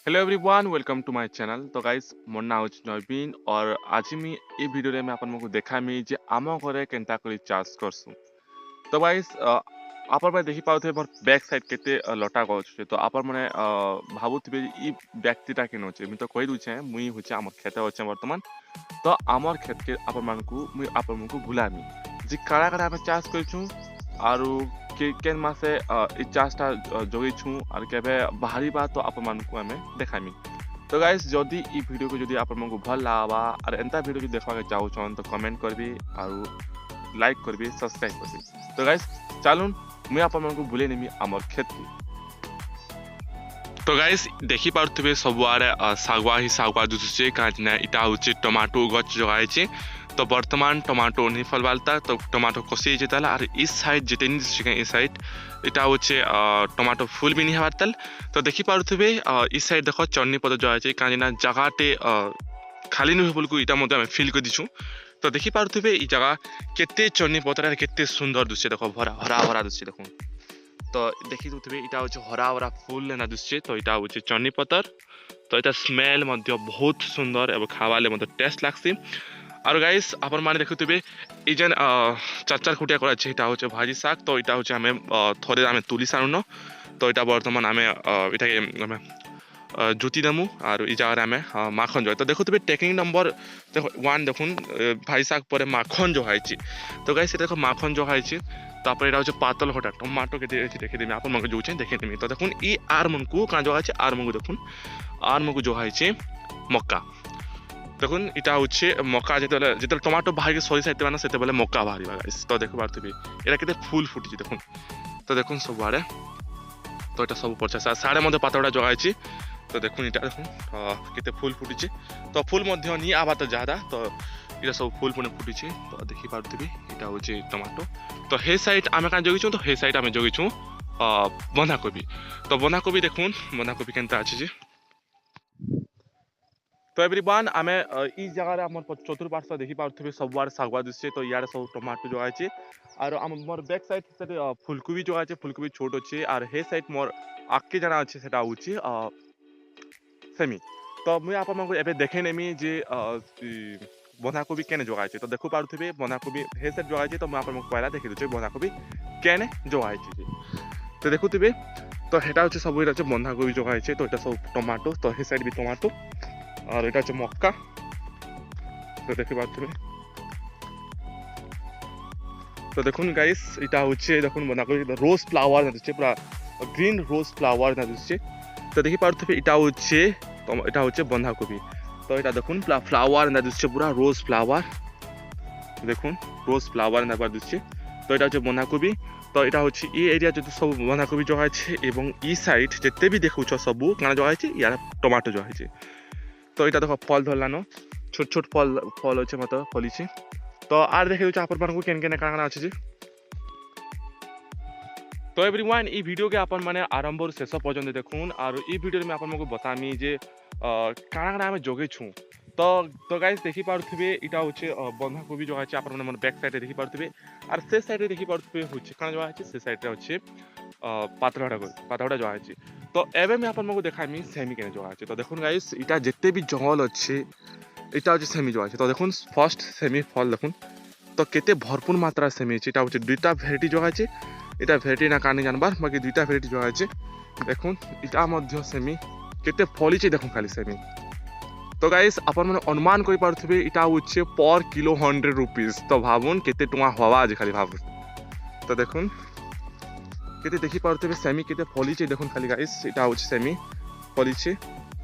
Hello everyone welcome to my channel. तो guys मोर ना होच नवीन और आज मी ए वीडियो रे मैं आपन को देखामी जे आम घरे केनता करी चाष करसु। तो गाइस आपन में देखि पाउथे मोर बैक साइड केते लटा गछ छे। तो आपन माने भाबुथिबे ई व्यक्तिटा केनो छे। मी तो कहि दुछे मुई होचे हमर खेते होचे वर्तमान। तो आमर खेत के आपन मानकू मुई आपन को बुलामी जे काड़ा काड़ा हम चाष करछु आरु के केन मासे इ चाषटा जोगी छु आर केबे बाहरी बा तो आपन मानकू हमें देखामी। तो गाइस जदी ई वीडियो को जदी आपन मानकू भल लागबा और एंता वीडियो जो देखवा के चाहू छन तो कमेंट करबी आरु लाइक करबी सब्सक्राइब करबी। तो गाइस चलून मुई आपन मानकू बुले नेमी आमर खेत की। तो गाइस देखि पारुथिबे सबुआरे सागवा ही सागवा दुछे काजना इटा होचे टमाटो गछ जगाइछे। तो वर्तमान टमाटो नहीं फल बालता तो टमाटो कसी जेताला और इस साइड जितेनी दिखे इस साइड इटा होचे टमाटो फुल भी नहीं हवारतल। तो देखि पारुथिबे इस साइड देखो चन्नी पद जगाइछे काजना जगाटे खाली न होबल को इटा मते हम फील कर दिछु। तो देखि पारुथिबे ई जगह केते चन्नी पत्र केते सुंदर दुछे देखो भरा हरा भरा दुछे देखो। तो देखि दुथिबे इटा होचे हरा भरा फूल लेना दुछे। तो इटा होचे चन्नी पतर। तो इटा स्मेल मध्य बहुत सुंदर एवं खावाले मध्य टेस्ट लागसी। और गाइस अपन माने देखुथिबे ई जेन चार चार खुटिया करा छै इटा होचे भाजी साग। तो इटा होचे हमें थोड़े हमें तुली सानुन। तो इटा वर्तमान हमें इटा हमें जुती दमु और ई जगह हमें माखन जो। तो देखुथिबे टेक्निक नंबर देखो 1 देखुन भाजी साग परे माखन जो हाइछि। तो गाइस देखो माखन जो हाइछि तापर एटा होचे पातल होटा टमाटो के देखि देमी आपन मके जोचे देखि देमी। तो देखुन ई आर मन को का जो हाइछि आर मन को देखुन आर मन को जो हाइछि मक्का देखुन इटा होचे मक्का जेते टमाटो बाहर के सरी साइते माने सेते बेले मक्का बाहरिबा गाइस। तो देखो पारथिबे एटा केते फूल फुटिछि देखुन। तो देखुन सब बारे तो एटा सब पछा साडे मध्ये पातोडा जगाइछि। तो देखुन इटा देखुन केते फूल फुटिछि। तो फूल मध्ये नि आबा तो ज्यादा तो इटा सब फूल पुने फुटिछि। तो देखि पारथिबे इटा होचे टमाटो। तो हे साइड आमे का जगिछु तो हे साइड आमे जगिछु बंधा कोबी। तो बंधा कोबी देखुन बंधा कोबी केनता अछि जे। तो एवरीवन आमे ई जगह हमर चतुर्पार्श्व देखि पारुथिबे सबवार सागवा दिसछे। तो यार सब टमाटो जो आछे और मोर बैक साइड से फुलकोबी जो आछे फुलकोबी छोट अछि और हे साइड मोर आके जना अछि सेटा होछि सेमी। तो मुई आपन को एबे देखे नेमी जे बंधा कोबी केने जो आछे। तो देखु पारुथिबे बंधा कोबी हे साइड जो आछे। तो मैं आपन को पहला देखि दउछे बंधा कोबी केने जो आछे। तो देखुथिबे तो हेटा होछि सब इरा बंधा कोबी जो आछे। तो एटा सब टमाटो तो हे साइड भी टमाटो और এটা হচ্ছে মক্কা। তো দেখতে পাচ্ছেন। তো দেখুন গাইস এটা হচ্ছে দেখুন বন্ধাকপি রোজ ফ্লাওয়ার না দিচ্ছে পুরা গ্রিন রোজ ফ্লাওয়ার না দিচ্ছে। তো দেখি পারতেছে এটা হচ্ছে বন্ধাকপি। তো এটা দেখুন ফ্লাওয়ার না দিচ্ছে পুরা রোজ ফ্লাওয়ার দেখুন রোজ ফ্লাওয়ার না দিচ্ছে। তো এটা হচ্ছে বন্ধাকপি। তো এটা হচ্ছে এই এরিয়া যেতে সব বন্ধাকপি জগাইছে এবং ই সাইড যেতে भी দেখুছ সবু কানা জগাইছে ইয়ার টমাটো জগাইছে। तो এটা देखो फल धरलानो छोट छोट फल होचे मत फलिছে। तो आर देखे दउछ आपन को केन केन काना अछि जे। तो एवरीवन ई वीडियो के आपन माने आरंभ और शेष पर्यंत देखुन और ई वीडियो में आपन को बतामी जे काना काना हम जोगे छु। तो गाइस देखि पारुथिबे इटा होचे बंधा कोबी जो आछे आपन मन बैक साइड रे देखि पारुथिबे और से साइड रे देखि पारुथिबे होचे काना जो आछे से साइड रे होचे पातळाटा जो आछे। तो एबे मैं आपन को देखामी सेमी केने जो आछे। तो देखुन गाइस इटा जेते भी जंगल अच्छे इटा होचे सेमी जो आछे। तो देखुन फर्स्ट सेमी फल देखुन तो केते भरपूर मात्रा सेमी अछि। इटा होचे दुईटा भेराइटी जो आछे। इटा भेराइटी ना कानी जानबार बाकी दुईटा भेराइटी जो आछे। देखुन इटा मध्य सेमी केते फलिছে देखुन खाली सेमी। तो गाइस अपन मन अनुमान करि पारुथिबे इटा होचे पर किलो 100 रुपीस। तो भाबुन केते टुवा हवा आज खाली भाबुन। तो देखुन केते देखि पारुथिबे सेमी केते फलिছে देखुन खाली गाइस इटा होचे सेमी फलिছে।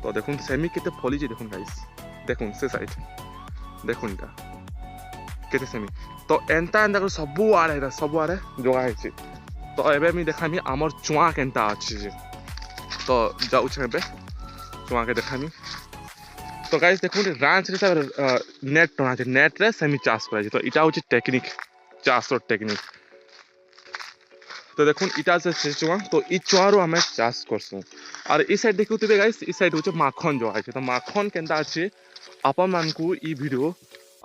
तो देखुन सेमी केते फलिছে देखुन गाइस देखुन से साइड देखुन इटा केते सेमी। तो एंता एंता सबु आरे जोगा हेछि। तो एबे मी देखामी हमर चुआ केनता अछि जे। तो जाउ छबे चुआ के देखामी। तो गाइस देखुन रांच रे सब नेट टना छै नेट रे सेमी चाष करै छै। तो इटा होछि टेक्निक चाष रो टेक्निक। तो देखुन इटा से चुआ तो ई चुआरो हमें चाष करसु और ई साइड देखुथिबे गाइस ई साइड होचे माखन जो आछे। तो माखन केनता अछि आपन मान को ई वीडियो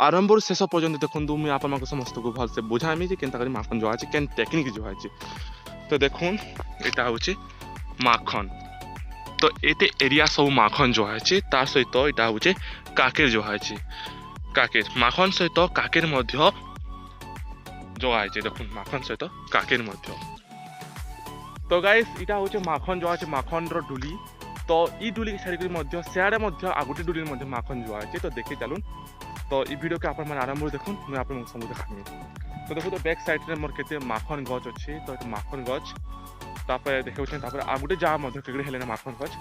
आरंभ और शेष पर्यंत देखुन मैं आपन मान को समस्त को भल से बुझामी जे केनता करी माखन जो आछे केन टेक्निक जो आछे। तो देखुन इटा होचे माखन। तो एते एरिया सब माखन जो है ता सहित इटा होचे काकेर जो है काकेर माखन सहित काकेर मध्य जो है देखुन माखन सहित काकेर मध्य। तो गाइस इटा होचे माखन जो है माखन रो डुली। तो ई डुली के छाड़ी मध्य सियाड़े मध्य आगुटी डुली मध्य माखन जो है तो देखि चलुन। तो ई वीडियो के आपण आरंभ देखुन मैं आपन सब देखामी। तो देखो तो बैक साइड रे मोर केते माखन गछ अछि तो माखन गछ तापर देखौछन तापर आगुटे जा मध्य केगडे हेले माखन गछ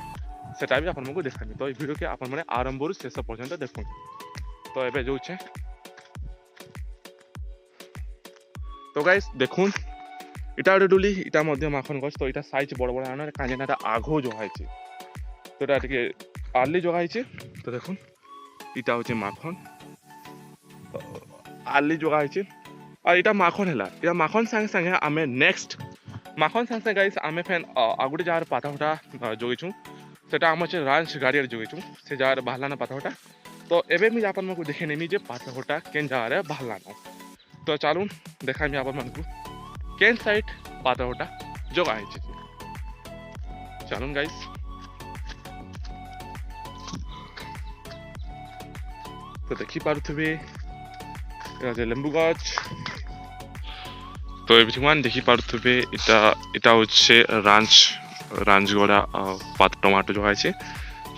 सेटा भी आपण मको देखामी। तो ई वीडियो के आपण माने आरंभ रु शेष पर्यंत देखुन। तो एबे जो छे तो गाइस देखुन इटा डुली इटा मध्य माखन गछ। तो इटा साइज बड़ बड़ आना काजेनाटा आघो जो है तो इटा टिके आर्ली जो है तो देखुन इटा होचे माखन तो आर्ली जो है और इटा माखन हैला इटा माखन संगे संगे आमे नेक्स्ट माखन संगे गाइस आमे फेन आगुटे जार पाथाटा जोगिछु सेटा आम छे रांच गाड़ी जोगिछु से जार बहलाना पाथाटा। तो एबे मी आपन मको देखे नेमी जे पाथाटा केन जार बहलाना। तो चालून देखा मी आपन मनकु केन साइड पाथाटा जोगाई छे चालून गाइस। तो देखि पारुथबे लेंबू गछ। तो एवरीवन देखि पारुथबे इटा होचे रांचगोड़ा पात टमाटो जो है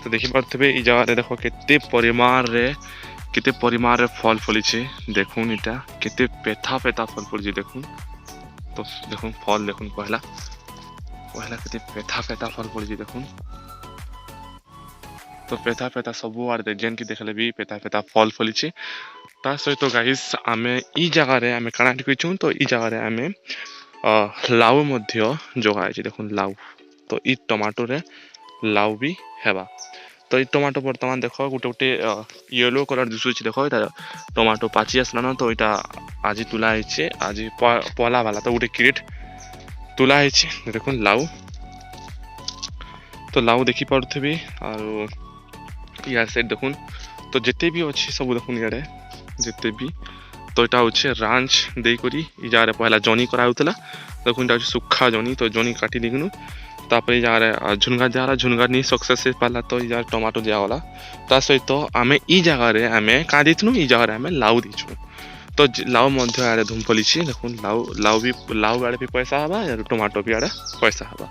तो देखि पारुथबे ई जगह रे देखो केते परिमाण रे फल फली छे देखुन इटा केते पेथा पेथा फल फली देखुन। तो देखुन फल देखुन पहला केते पेथा पेथा फल फली देखुन। तो पेथा पेथा सब आड़ जेन की देखले भी पेथा पेथा फल फली छे। ता सहित गाइस आमे ई जगह रे आमे काना टिकछु तो ई जगह रे आमे लाउ मध्य जोगाय छे देखुन लाउ। तो ई टमाटो रे लाउ भी हेबा। तो ई टमाटो वर्तमान देखो गुटे गुटे येलो कलर दिसु छी देखो इटा टमाटो पाची आसला न। तो इटा आजी तुला हिचे आजी पहला वाला तो गुटे क्रेट तुला हिचे देखुन लाउ। तो लाउ देखि पड़थबे और यार साइड देखुन तो जेते भी अछि सब देखुन यारे जेते भी। तो इटा होचे रांच देई करी ई जारे पहला जॉनी करा होतला देखुन इटा सुखा जॉनी। तो जॉनी काटी दिगनु तापर ई जारे झुनगा नी सक्सेस से पहला तो ई जार टमाटो दिया वाला ता सहित तो आमे ई जगह रे आमे का दिथनु ई जगह रे आमे लाउ दिछु। तो लाउ मध्य आरे धुमपली छी देखुन लाउ आड़े भी पैसा हबा या टमाटो भी आड़े पैसा हबा।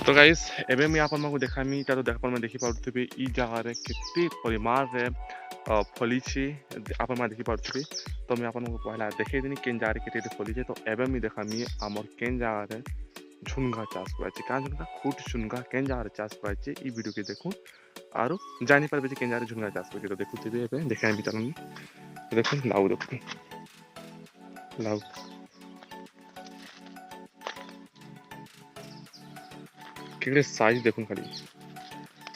तो गाइस एबे मी आपन मको देखामी ता तो देखपन में देखि पाउथबे ई जगह रे केते परिमाण रे फली छी आपन मा देखि पाउथबे। तो मी आपन मको पहला देखे दिनी केन जारे केते फली छे। तो एबे मी देखामी हमर केन जगह रे झुनगा चाष करा छे का झुनगा खूट झुनगा केन जगह रे चाष करा छे ई वीडियो के देखुन आरो जानि पारबे जे केन जगह रे झुनगा चाष करा छे। तो देखुथबे एबे देखामी चलन देखुन लाउ देखुन लाउ केड़े साइज देखुन खाली।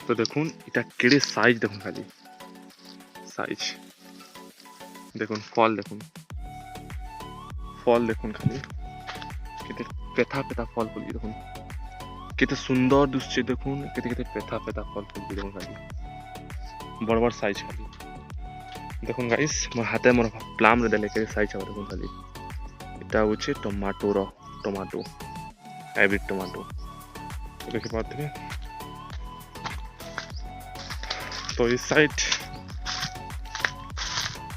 तो देखुन इटा केड़े साइज देखुन खाली साइज देखुन फल देखुन खाली केते पेथा पेथा फल फली देखुन केते सुंदर दृश्य देखुन केते पेथा पेथा फल फली देखुन खाली बड़ बड़ साइज खाली देखुन गाइस मोर हाथे मोर प्लाम रे देले के साइज हवा देखुन खाली इटा होचे टमाटो हाइब्रिड टमाटो देखि पाथे। तो इस साइड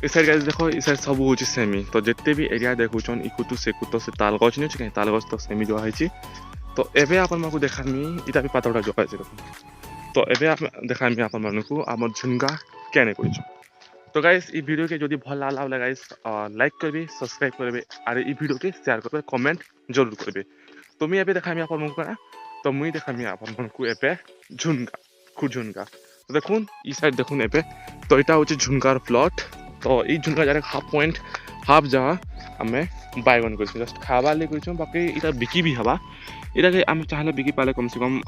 गाइस देखो इस साइड सब होची सेमी। तो जितने भी एरिया देखुचन इकुतु सेकुतो से ताल गछ नै छै ताल गछ तो सेमी जो है छी। तो एबे आपन माको देखामी इटा भी पातोडा जो है देखो। तो एबे आप देखामी आपन मानको हमर झुनगा केने करिछ। तो गाइस ई वीडियो के जदी भल लागला गाइस लाइक करबे सब्सक्राइब करबे और ई वीडियो के शेयर करबे कमेंट जरूर करबे। तो मी एबे देखामी आपन मानको ना तो मुई देखामी आपन मानको एबे झुनगा खूट झुनगा। तो देखुन ई साइड देखुन एबे तो इटा होचे झुनगार प्लॉट। तो ई झुनगा जारे हाफ जगह हमें बायगन कर जस्ट खावा ले करिछ बाकी इटा बिकी भी हवा इटा के हम चाहले बिकी पाले कम से कम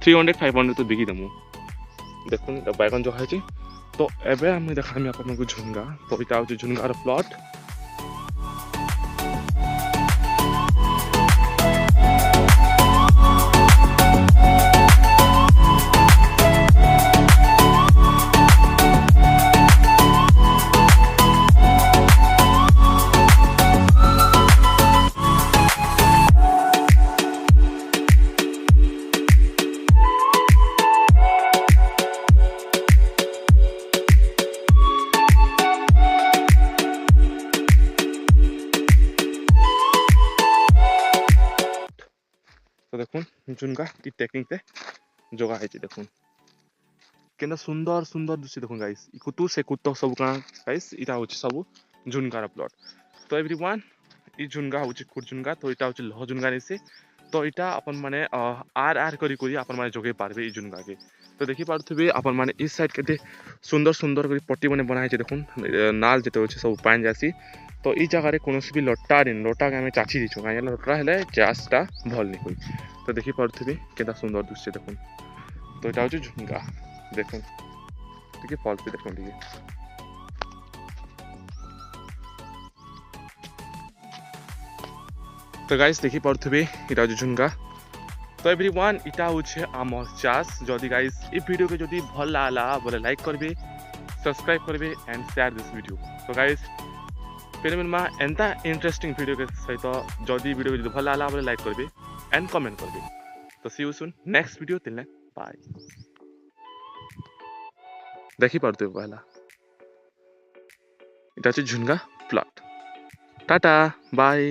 300-500 तो बिकी दमु देखुन बायगन जो है छी। तो एबे हम देखामी आपन मानको झुनगा। तो इटा होचे झुनगार प्लॉट। দেখুন ঝুনকা ই টেকনিকতে জগা হয়েছে দেখুন কেন সুন্দর সুন্দর দিচ্ছে দেখুন গাইস ই কুতু সে কুত সব কাঁ গাইস এটা হচ্ছে সব ঝুনকার প্লট তো এভরিওয়ান ই ঝুনকা হচ্ছে কুট ঝুনকা তো এটা হচ্ছে লহ ঝুনকা নিছে তো এটা আপন মানে আর আর করি করি আপন মানে জগে পারবে এই ঝুনকাকে তো দেখি পারুথিবে আপন মানে এই সাইড কেতে সুন্দর সুন্দর করে পट्टी মানে বনা হয়েছে দেখুন নাল যেতে হচ্ছে সব পান যাসি তো এই জায়গায় কোনসি বি লটা দিন লটাকে আমি চাছি দিছু কাইলা লটা হলে চাষটা ভাল নি হই তো দেখি পারুথিবে কেটা সুন্দর দিচ্ছে দেখুন তো এটা হচ্ছে ঝুনকা দেখুন ठीक है फॉल्स भी देखने ठीक है तो गाइस देखी पार्थुबे এটা হচ্ছে ঝুনকা তো एवरीवन এটা হচ্ছে আমার চাষ যদি গাইস এই ভিডিও কে যদি ভাল লাগলা বলে লাইক করবে सब्सक्राइब करबे एंड शेयर दिस वीडियो तो गाइस फिर मिलमा एंता इंटरेस्टिंग वीडियो के सहित जदि वीडियो যদি ভাল লাগলা বলে লাইক করবে एंड कमेंट करबे तो see you soon next video till then bye देखी पार्थुबे पहला এটা হচ্ছে ঝুনকা প্লট টাটা বাই